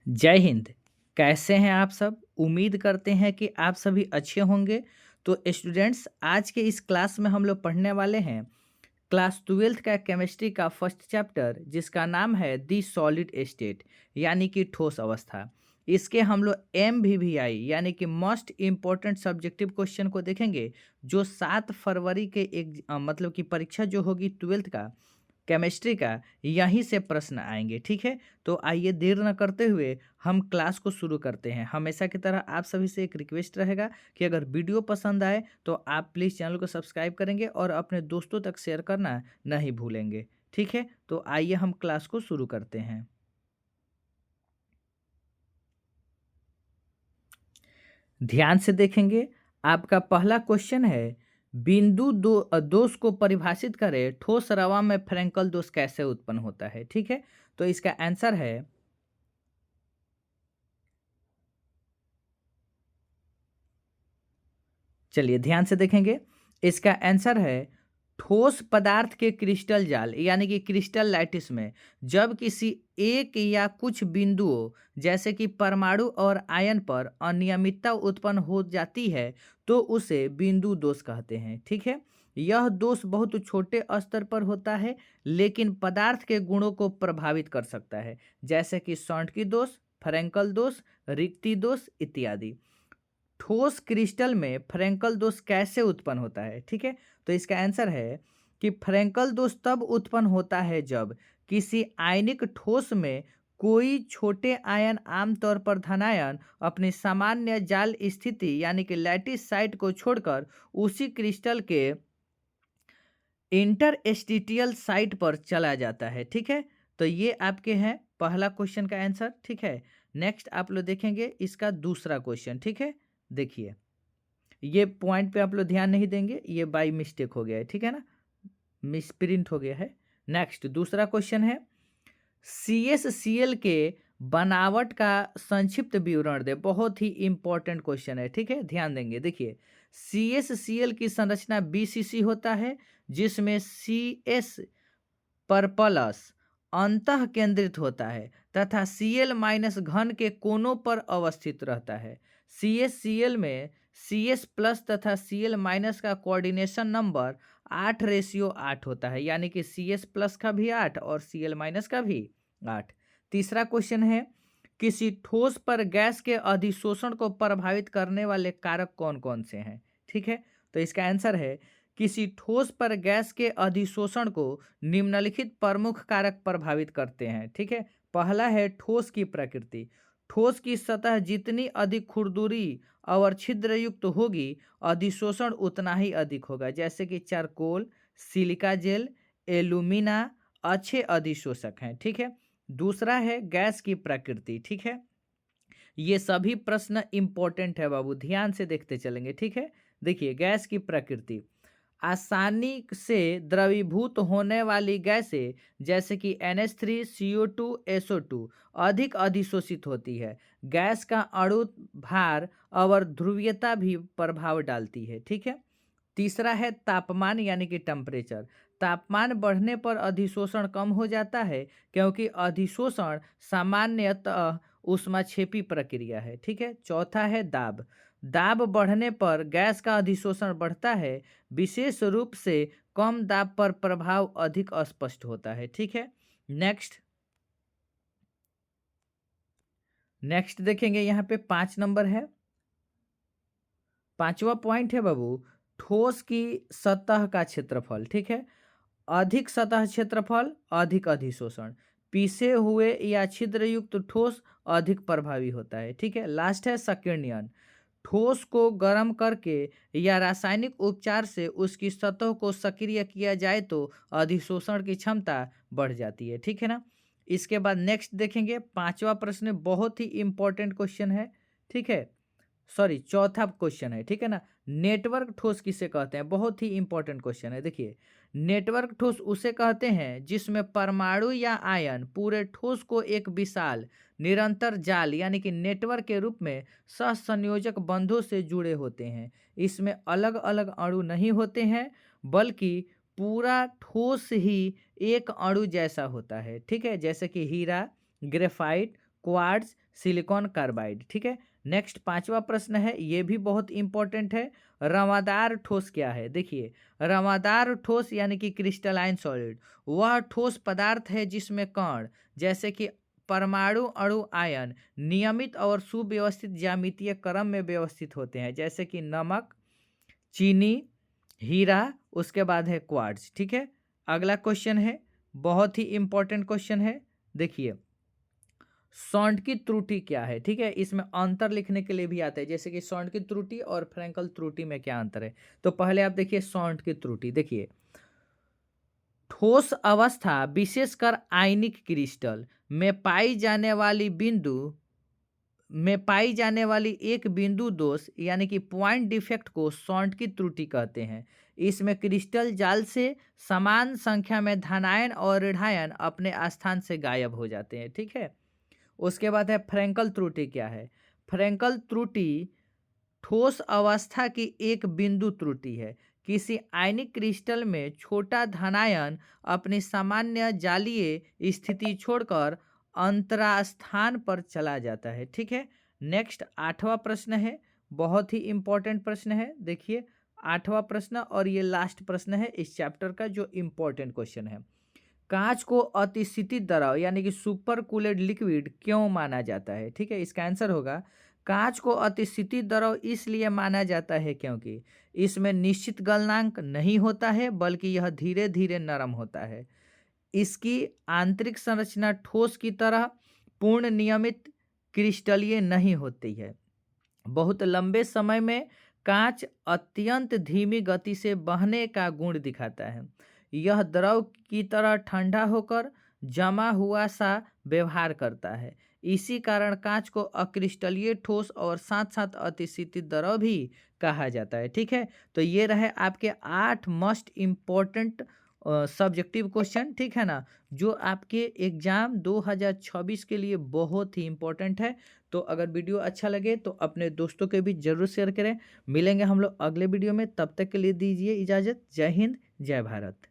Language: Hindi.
जय हिंद। कैसे हैं आप सब? उम्मीद करते हैं कि आप सभी अच्छे होंगे। तो स्टूडेंट्स, आज के इस क्लास में हम लोग पढ़ने वाले हैं क्लास 12th का केमिस्ट्री का फर्स्ट चैप्टर, जिसका नाम है दी सॉलिड स्टेट, यानी कि ठोस अवस्था। इसके हम लोग MVVI यानी कि मोस्ट इम्पोर्टेंट सब्जेक्टिव क्वेश्चन को देखेंगे, जो 7 फरवरी के मतलब कि परीक्षा जो होगी 12th का केमिस्ट्री का, यहीं से प्रश्न आएंगे। ठीक है, तो आइए देर न करते हुए हम क्लास को शुरू करते हैं। हमेशा की तरह आप सभी से एक रिक्वेस्ट रहेगा कि अगर वीडियो पसंद आए तो आप प्लीज़ चैनल को सब्सक्राइब करेंगे और अपने दोस्तों तक शेयर करना नहीं भूलेंगे। ठीक है, तो आइए हम क्लास को शुरू करते हैं। ध्यान से देखेंगे। आपका पहला क्वेश्चन है, बिंदु दोष को परिभाषित करें। ठोस रवा में फ्रैंकल दोष कैसे उत्पन्न होता है? ठीक है, तो इसका आंसर है, चलिए ध्यान से देखेंगे। इसका आंसर है, ठोस पदार्थ के क्रिस्टल जाल यानी कि क्रिस्टल लैटिस में जब किसी एक या कुछ बिंदुओं जैसे कि परमाणु और आयन पर अनियमितता उत्पन्न हो जाती है तो उसे बिंदु दोष कहते हैं। ठीक है, यह दोष बहुत छोटे स्तर पर होता है, लेकिन पदार्थ के गुणों को प्रभावित कर सकता है, जैसे कि सॉर्टकी दोष, फ्रैंकल दोष, रिक्ति दोष इत्यादि। ठोस क्रिस्टल में फ्रैंकल दोष कैसे उत्पन्न होता है? ठीक है, तो इसका आंसर है कि फ्रैंकल दोष तब उत्पन्न होता है जब किसी आयनिक ठोस में कोई छोटे आयन, आमतौर पर धनायन, अपनी सामान्य जाल स्थिति यानी कि लैटिस साइट को छोड़कर उसी क्रिस्टल के इंटरस्टिटियल साइट पर चला जाता है। ठीक है, तो ये आपके हैं पहला क्वेश्चन का आंसर। ठीक है, नेक्स्ट आप लोग देखेंगे इसका दूसरा क्वेश्चन। ठीक है, देखिए, ये पॉइंट पे आप लोग ध्यान नहीं देंगे, ये बाई मिस्टेक हो गया है। ठीक है ना, मिसप्रिंट हो गया है। नेक्स्ट दूसरा क्वेश्चन है, CSCl के बनावट का संक्षिप्त विवरण दे। बहुत ही इंपॉर्टेंट क्वेश्चन है। ठीक है, ध्यान देंगे। देखिए, CSCl की संरचना BCC होता है, जिसमें CS पर प्लस अंतः केंद्रित होता है तथा Cl माइनस घन के कोनों पर अवस्थित रहता है। CSCl में CS प्लस तथा Cl माइनस का कोऑर्डिनेशन नंबर 8:8 होता है, यानी कि CS प्लस का भी 8 और Cl माइनस का भी 8। तीसरा क्वेश्चन है, किसी ठोस पर गैस के अधिशोषण को प्रभावित करने वाले कारक कौन कौन से हैं? ठीक है, तो इसका आंसर है, किसी ठोस पर गैस के अधिशोषण को निम्नलिखित प्रमुख कारक प्रभावित करते हैं। ठीक है, पहला है ठोस की प्रकृति। ठोस की सतह जितनी अधिक खुरदुरी और छिद्र युक्त होगी, अधिशोषण उतना ही अधिक होगा, जैसे कि चारकोल, सिलिका जेल, एल्यूमिना अच्छे अधिशोषक हैं। ठीक है, दूसरा है गैस की प्रकृति। ठीक है, ये सभी प्रश्न इंपॉर्टेंट है बाबू, ध्यान से देखते चलेंगे। ठीक है, देखिए, गैस की प्रकृति, आसानी से द्रवीभूत होने वाली गैसें जैसे कि NH3, CO2, SO2 अधिक अधिशोषित होती है। गैस का अणु भार और ध्रुवीयता भी प्रभाव डालती है। ठीक है, तीसरा है तापमान यानी कि टेम्परेचर। तापमान बढ़ने पर अधिशोषण कम हो जाता है, क्योंकि अधिशोषण सामान्यतः ऊष्माक्षेपी प्रक्रिया है। ठीक है, चौथा है दाब। दाब बढ़ने पर गैस का अधिशोषण बढ़ता है, विशेष रूप से कम दाब पर प्रभाव अधिक स्पष्ट होता है। ठीक है, नेक्स्ट नेक्स्ट देखेंगे, यहाँ पे 5 नंबर है। पांचवा पॉइंट है बाबू, ठोस की सतह का क्षेत्रफल। ठीक है, अधिक सतह क्षेत्रफल अधिक अधिशोषण, पीसे हुए या छिद्रयुक्त ठोस अधिक प्रभावी होता है। ठीक है, लास्ट है संकीर्णन। ठोस को गर्म करके या रासायनिक उपचार से उसकी सतह को सक्रिय किया जाए तो अधिशोषण की क्षमता बढ़ जाती है। ठीक है ना, इसके बाद नेक्स्ट देखेंगे, पांचवा प्रश्न बहुत ही इंपॉर्टेंट क्वेश्चन है। ठीक है, सॉरी, चौथा क्वेश्चन है। ठीक है ना, नेटवर्क ठोस किसे कहते हैं? बहुत ही इंपॉर्टेंट क्वेश्चन है। देखिए, नेटवर्क ठोस उसे कहते हैं जिसमें परमाणु या आयन पूरे ठोस को एक विशाल निरंतर जाल यानी कि नेटवर्क के रूप में सहसंयोजक बंधों से जुड़े होते हैं। इसमें अलग अलग अणु नहीं होते हैं, बल्कि पूरा ठोस ही एक अणु जैसा होता है। ठीक है, जैसे कि हीरा, ग्रेफाइट, क्वार्ट्ज, सिलिकॉन कार्बाइड। ठीक है, नेक्स्ट 5वां प्रश्न है, ये भी बहुत इंपॉर्टेंट है। रवादार ठोस क्या है? देखिए, रवादार ठोस यानी कि क्रिस्टलाइन सॉलिड वह ठोस पदार्थ है जिसमें कण जैसे कि परमाणु, अणु, आयन नियमित और सुव्यवस्थित ज्यामितीय क्रम में व्यवस्थित होते हैं, जैसे कि नमक, चीनी, हीरा, उसके बाद है क्वार्ट्ज। ठीक है, अगला क्वेश्चन है, बहुत ही इंपॉर्टेंट क्वेश्चन है। देखिए, सॉन्ड की त्रुटि क्या है? ठीक है, इसमें अंतर लिखने के लिए भी आता है, जैसे कि सॉन्ड की त्रुटि और फ्रैंकल त्रुटि में क्या अंतर है। तो पहले आप देखिए सॉन्ड की त्रुटि। देखिए, ठोस अवस्था विशेषकर आयनिक क्रिस्टल में पाई जाने वाली एक बिंदु दोष यानी कि पॉइंट डिफेक्ट को सॉन्ड की त्रुटि कहते हैं। इसमें क्रिस्टल जाल से समान संख्या में धनायन और ऋणायन अपने स्थान से गायब हो जाते हैं। ठीक है, उसके बाद है फ्रैंकल त्रुटि क्या है? फ्रैंकल त्रुटि ठोस अवस्था की एक बिंदु त्रुटि है। किसी आयनिक क्रिस्टल में छोटा धनायन अपनी सामान्य जालीय स्थिति छोड़कर अंतरास्थान पर चला जाता है। ठीक है, नेक्स्ट 8वां प्रश्न है, बहुत ही इंपॉर्टेंट प्रश्न है। देखिए, 8वां प्रश्न और ये लास्ट प्रश्न है इस चैप्टर का, जो इंपॉर्टेंट क्वेश्चन है। कांच को अतिशीतित द्रव यानी कि सुपर कूलेड लिक्विड क्यों माना जाता है? ठीक है, इसका आंसर होगा, कांच को अतिशीतित द्रव इसलिए माना जाता है क्योंकि इसमें निश्चित गलनांक नहीं होता है, बल्कि यह धीरे धीरे नरम होता है। इसकी आंतरिक संरचना ठोस की तरह पूर्ण नियमित क्रिस्टलीय नहीं होती है। बहुत लंबे समय में कांच अत्यंत धीमी गति से बहने का गुण दिखाता है। यह द्रव की तरह ठंडा होकर जमा हुआ सा व्यवहार करता है। इसी कारण कांच को अक्रिस्टलीय ठोस और साथ साथ अतिशीतित द्रव भी कहा जाता है। ठीक है, तो ये रहे आपके 8 मस्ट इम्पोर्टेंट सब्जेक्टिव क्वेश्चन। ठीक है ना, जो आपके एग्जाम 2026 के लिए बहुत ही इम्पोर्टेंट है। तो अगर वीडियो अच्छा लगे तो अपने दोस्तों के भी जरूर शेयर करें। मिलेंगे हम लोग अगले वीडियो में, तब तक के लिए दीजिए इजाज़त। जय हिंद, जय भारत।